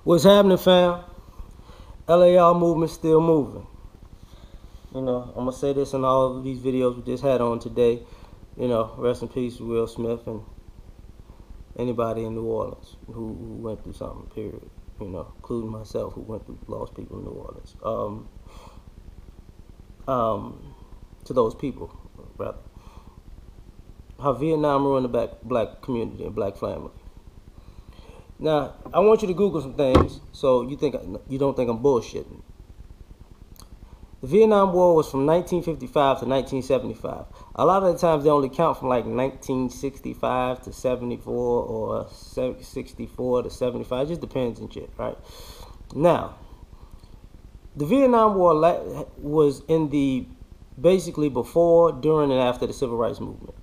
What's happening, fam? L.A.R movement still moving. I'm gonna say this in all of these videos we just had on today. Rest in peace, Will Smith, and anybody in New Orleans who went through something. Period. Including myself, who went through lost people in New Orleans. To those people, rather. How Vietnam ruined the black community and black family. Now, I want you to Google some things so you don't think I'm bullshitting. The Vietnam War was from 1955 to 1975. A lot of the times they only count from like 1965 to 74 or 64 to 75. It just depends and shit, right? Now, the Vietnam War was in the basically before, during, and after the Civil Rights Movement.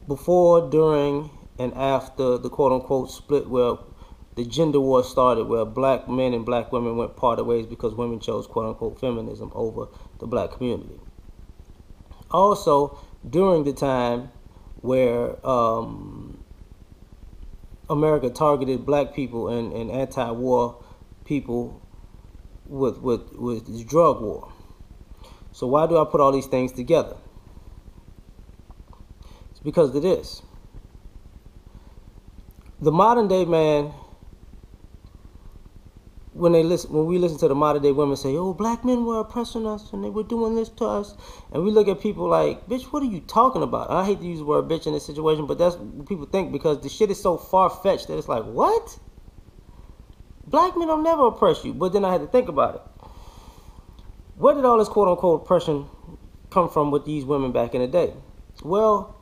Before, during, and after the quote-unquote split where the gender war started, where black men and black women went parted ways because women chose quote-unquote feminism over the black community. Also, during the time where America targeted black people and anti-war people with the drug war. So why do I put all these things together? It's because of this. The modern day man, when we listen to the modern day women say, "Oh, black men were oppressing us and they were doing this to us," and we look at people like, "Bitch, what are you talking about?" And I hate to use the word "bitch" in this situation, but that's what people think because the shit is so far fetched that it's like, what? Black men don't never oppress you. But then I had to think about it. Where did all this quote unquote oppression come from with these women back in the day? Well,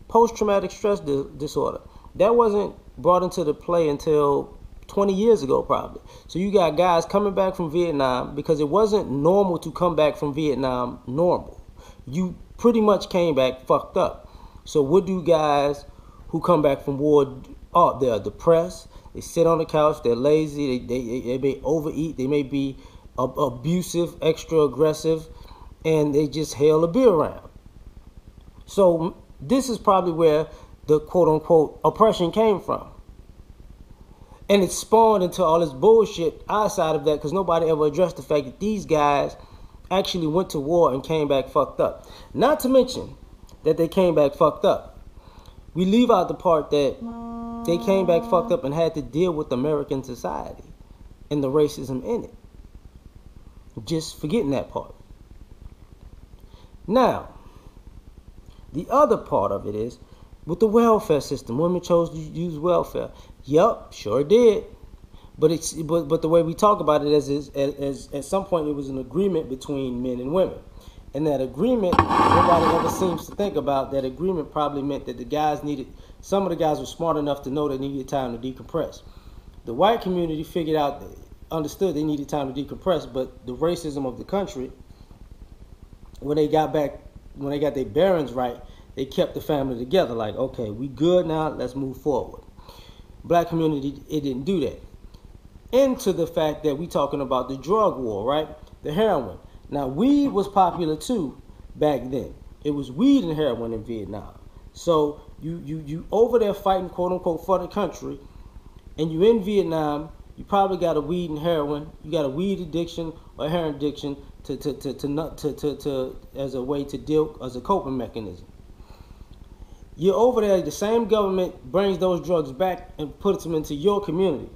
post-traumatic stress disorder. That wasn't brought into the play until 20 years ago, probably. So you got guys coming back from Vietnam because it wasn't normal to come back from Vietnam normal. You pretty much came back fucked up. So what do guys who come back from war, they're depressed, they sit on the couch, they're lazy, they may overeat, they may be abusive, extra aggressive, and they just hail a beer around. So this is probably where the quote-unquote oppression came from. And it spawned into all this bullshit outside of that because nobody ever addressed the fact that these guys actually went to war and came back fucked up. Not to mention that they came back fucked up. We leave out the part that they came back fucked up and had to deal with American society and the racism in it. Just forgetting that part. Now, the other part of it is with the welfare system. Women chose to use welfare. Yup, sure did. But the way we talk about it is at some point it was an agreement between men and women. And that agreement, nobody ever seems to think about, that agreement probably meant that some of the guys were smart enough to know they needed time to decompress. The white community understood they needed time to decompress, but the racism of the country, when they got their bearings right, they kept the family together. Like, okay, we good now, let's move forward. Black community, it didn't do that. Into the fact that we talking about the drug war, right? The heroin. Now, weed was popular too back then. It was weed and heroin in Vietnam. So you over there fighting, quote unquote, for the country, and you in Vietnam, you probably got a weed and heroin. You got a weed addiction or heroin addiction as a way to deal, as a coping mechanism. You're over there, the same government brings those drugs back and puts them into your community.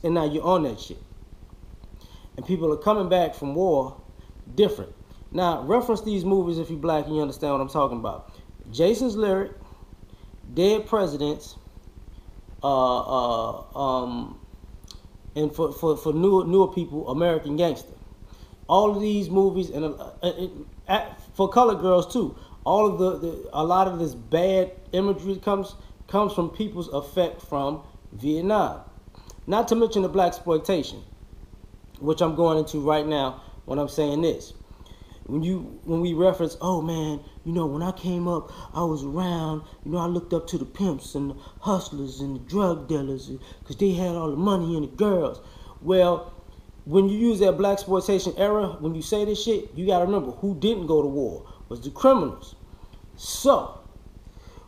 And now you're on that shit. And people are coming back from war different. Now, reference these movies if you're black and you understand what I'm talking about. Jason's Lyric, Dead Presidents, and for newer people, American Gangster. All of these movies, and for colored girls too. All of a lot of this bad imagery comes from people's effect from Vietnam. Not to mention the black exploitation, which I'm going into right now when I'm saying this. When we reference, oh man, when I came up, I was around, I looked up to the pimps and the hustlers and the drug dealers because they had all the money and the girls. Well, when you use that black exploitation era, when you say this shit, you gotta remember who didn't go to war was the criminals. So,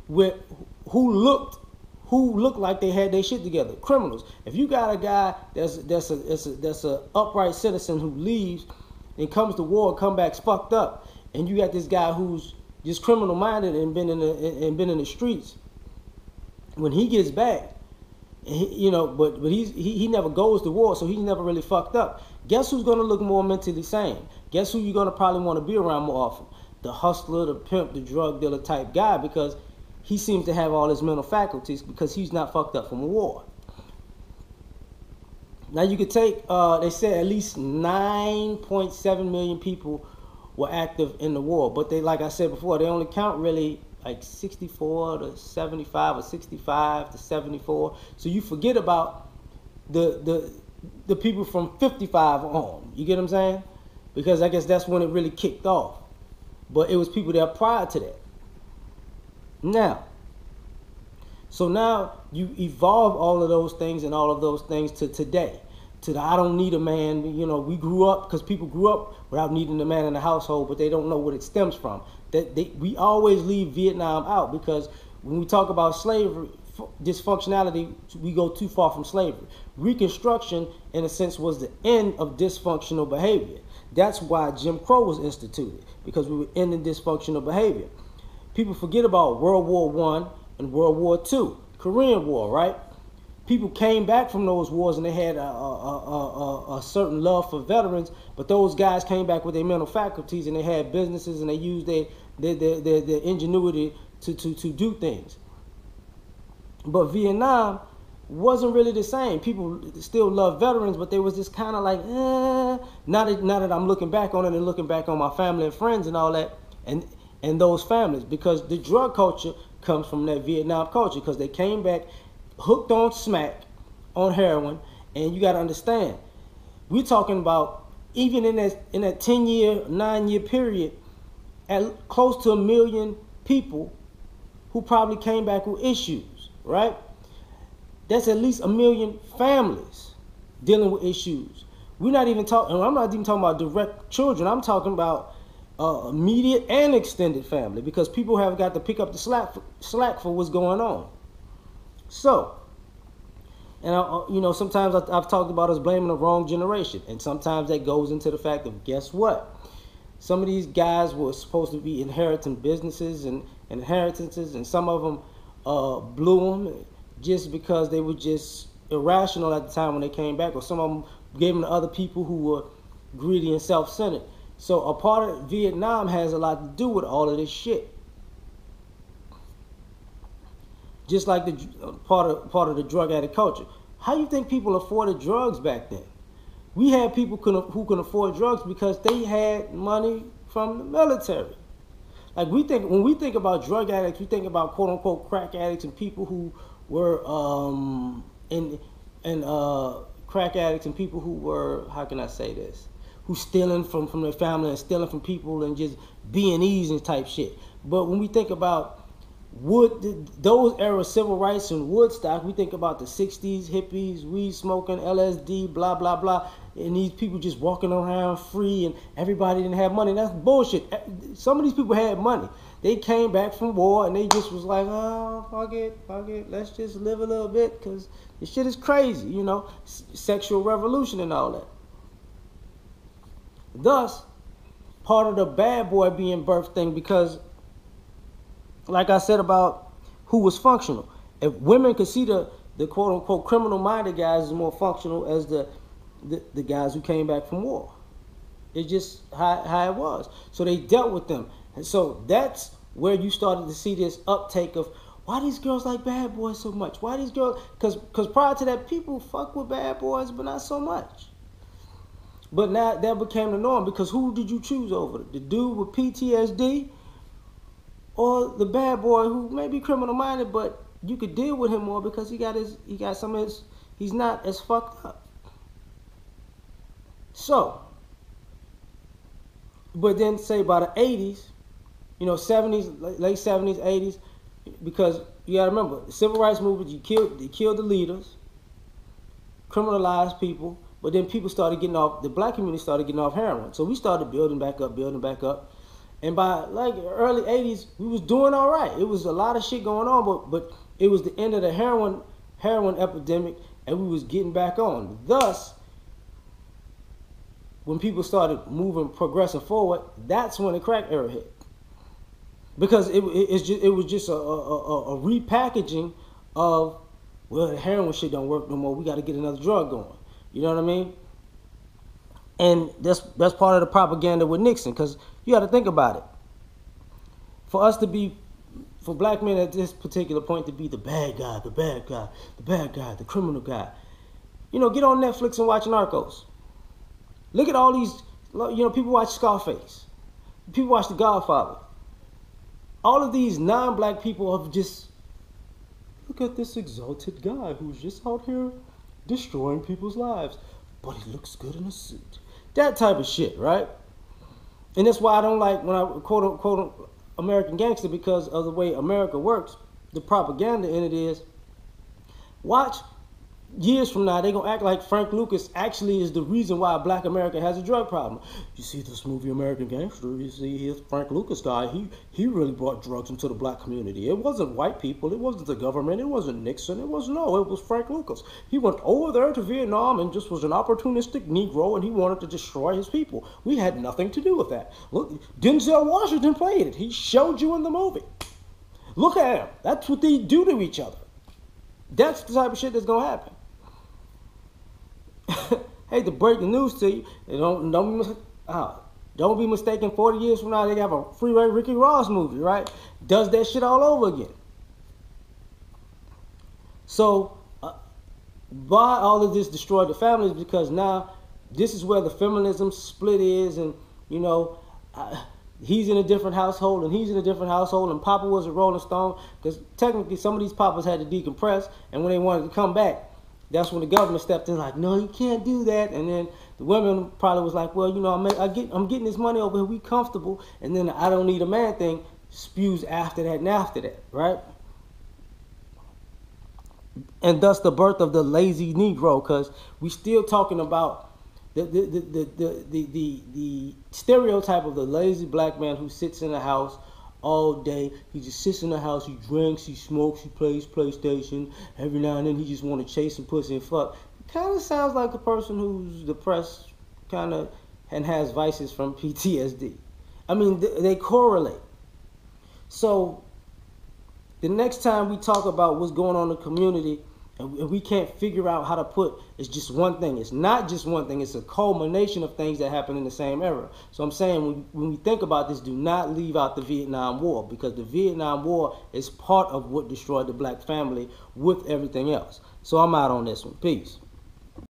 who who look like they had their shit together. Criminals. If you got a guy that's a upright citizen who leaves and comes to war, come back fucked up, and you got this guy who's just criminal minded and been in the streets, when he gets back, but he never goes to war, so he's never really fucked up. Guess who's gonna look more mentally sane? Guess who you're gonna probably want to be around more often? The hustler, the pimp, the drug dealer type guy, because he seems to have all his mental faculties because he's not fucked up from a war. Now you could take, they said at least 9.7 million people were active in the war, but they, like I said before, they only count really like 64 to 75 or 65 to 74. So you forget about the people from 55 on. You get what I'm saying? Because I guess that's when it really kicked off. But it was people there prior to that. Now you evolve all of those things and all of those things to today. To the I don't need a man. We grew up, because people grew up without needing a man in the household, but they don't know what it stems from. We always leave Vietnam out, because when we talk about slavery, dysfunctionality, we go too far from slavery. Reconstruction, in a sense, was the end of dysfunctional behavior. That's why Jim Crow was instituted, because we were ending dysfunctional behavior. People forget about World War I and World War II, Korean War, right? People came back from those wars and they had a certain love for veterans, but those guys came back with their mental faculties and they had businesses and they used their ingenuity to do things. But Vietnam wasn't really the same. People still love veterans, but there was this kind of like, now that I'm looking back on it and looking back on my family and friends and all that, and those families, because the drug culture comes from that Vietnam culture, because they came back hooked on smack, on heroin. And you got to understand, we're talking about, even in that 10-year, 9-year period, at close to 1 million people who probably came back with issues, right? That's at least 1 million families dealing with issues. We're not even talking, I'm not even talking about direct children. I'm talking about immediate and extended family, because people have got to pick up the slack for what's going on. So, and sometimes I've talked about us blaming the wrong generation, and sometimes that goes into the fact of, guess what? Some of these guys were supposed to be inheriting businesses and inheritances, and some of them blew them just because they were just irrational at the time when they came back, or some of them gave them to other people who were greedy and self-centered. So a part of Vietnam has a lot to do with all of this shit. Just like the part of the drug addict culture. How you think people afforded drugs back then? We had people who can afford drugs because they had money from the military. Like when we think about drug addicts, we think about quote unquote crack addicts and people who were crack addicts and people who were, how can I say this, who stealing from their family and stealing from people and just B&Es and type shit. But when we think about those era civil rights and Woodstock, we think about the 60s, hippies, weed smoking, LSD, blah, blah, blah, and these people just walking around free and everybody didn't have money. That's bullshit. Some of these people had money. They came back from war and they just was like, oh, fuck it, let's just live a little bit because this shit is crazy, sexual revolution and all that. Thus, part of the bad boy being birthed thing, because like I said about who was functional. If women could see the quote-unquote criminal-minded guys as more functional as the guys who came back from war. It's just how it was. So they dealt with them. And so that's where you started to see this uptake of, why these girls like bad boys so much? Why these girls? Because prior to that, people fuck with bad boys, but not so much. But now that became the norm, because who did you choose over? The dude with PTSD? Or the bad boy who may be criminal minded, but you could deal with him more because he got some of his, he's not as fucked up. So, but then say by the 80s, 70s, late 70s, 80s, because you gotta remember, the civil rights movement, they killed the leaders, criminalized people, but then people started getting off, the black community started getting off heroin. So we started building back up. And by like early 80s, we was doing all right. It was a lot of shit going on, but It was the end of the heroin epidemic, and we was getting back on. Thus, when people started progressing forward, that's when the crack era hit. Because it was just a repackaging of, well, the heroin shit don't work no more. We got to get another drug going. You know what I mean? And that's part of the propaganda with Nixon, because you got to think about it. For black men at this particular point to be the bad guy, the criminal guy. You know, get on Netflix and watch Narcos. Look at all these, people watch Scarface. People watch The Godfather. All of these non-black people have just, look at this exalted guy who's just out here destroying people's lives, but he looks good in a suit. That type of shit, right? And that's why I don't like when I quote American Gangster, because of the way America works. The propaganda in it is, watch, years from now, they're going to act like Frank Lucas actually is the reason why black America has a drug problem. You see this movie American Gangster, you see his Frank Lucas guy, he really brought drugs into the black community. It wasn't white people, it wasn't the government, it wasn't Nixon, it was Frank Lucas. He went over there to Vietnam and just was an opportunistic Negro, and he wanted to destroy his people. We had nothing to do with that. Look, Denzel Washington played it. He showed you in the movie. Look at him. That's what they do to each other. That's the type of shit that's going to happen. Hate to break the news to you, don't be mistaken. 40 years from now, they have a Freeway Ricky Ross movie, right? Does that shit all over again. So, why all of this destroyed the families? Because now this is where the feminism split is, and he's in a different household and he's in a different household, and Papa was a Rolling Stone, because technically some of these papas had to decompress, and when they wanted to come back, that's when the government stepped in like, no, you can't do that. And then the women probably was like, well, I'm getting this money over here, we comfortable. And then the I don't need a man thing spews after that, right? And thus the birth of the lazy Negro, because we still talking about the stereotype of the lazy black man who sits in the house all day. He just sits in the house, he drinks, he smokes, he plays PlayStation. Every now and then he just want to chase some pussy and fuck. It kind of sounds like a person who's depressed, and has vices from PTSD. I mean, they correlate. So the next time we talk about what's going on in the community, and we can't figure out how to put, it's just one thing. It's not just one thing. It's a culmination of things that happen in the same era. So I'm saying, when we think about this, do not leave out the Vietnam War, because the Vietnam War is part of what destroyed the black family with everything else. So I'm out on this one. Peace.